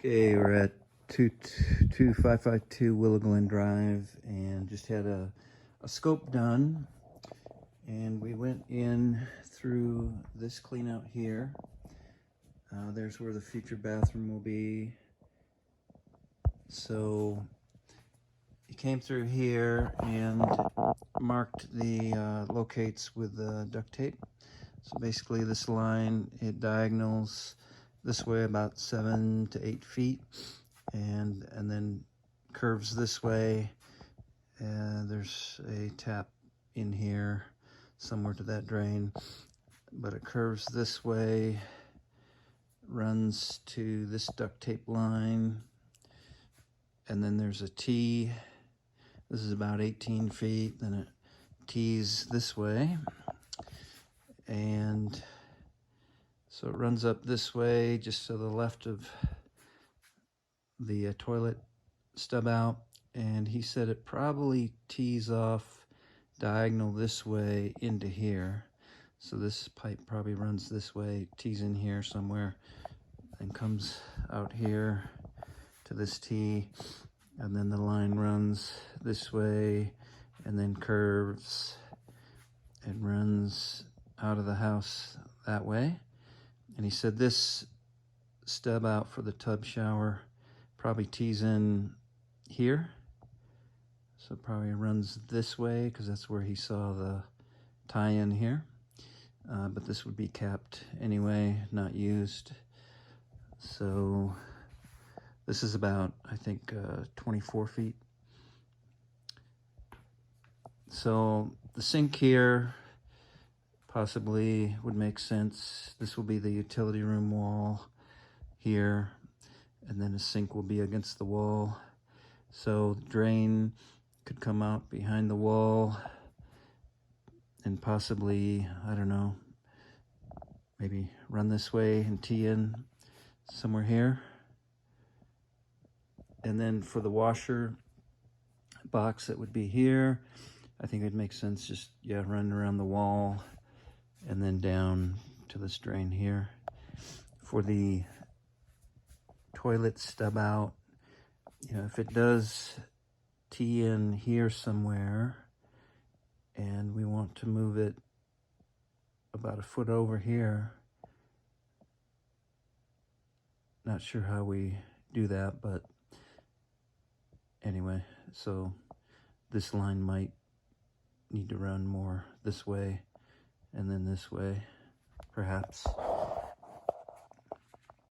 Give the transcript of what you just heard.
Okay, we're at 2552 Willow Glen Drive and just had a scope done, and we went in through this clean out here. There's where the future bathroom will be. So he came through here and marked the locates with duct tape. So basically this line, it diagonals this way about 7 to 8 feet and then curves this way. And there's a tap in here somewhere to that drain, but it curves this way, runs to this duct tape line, and then there's a T. This is about 18 feet, then it tees this way, and so it runs up this way just to the left of the toilet stub out, and he said it probably tees off diagonal this way into here. So this pipe probably runs this way, tees in here somewhere, and comes out here to this T, and then the line runs this way and then curves and runs out of the house that way. And he said this stub out for the tub shower probably tees in here, so it probably runs this way because that's where he saw the tie-in here, but this would be capped anyway, not used. So this is about, I think, 24 feet. So the sink here possibly would make sense. This will be the utility room wall here, and then the sink will be against the wall. So the drain could come out behind the wall and possibly, I don't know, maybe run this way and tee in somewhere here. And then for the washer box, that would be here. I think it'd make sense just, yeah, run around the wall and then down to this drain here. For the toilet stub out, you know, if it does tee in here somewhere and we want to move it about a foot over here, not sure how we do that, but anyway, so this line might need to run more this way and then this way, perhaps.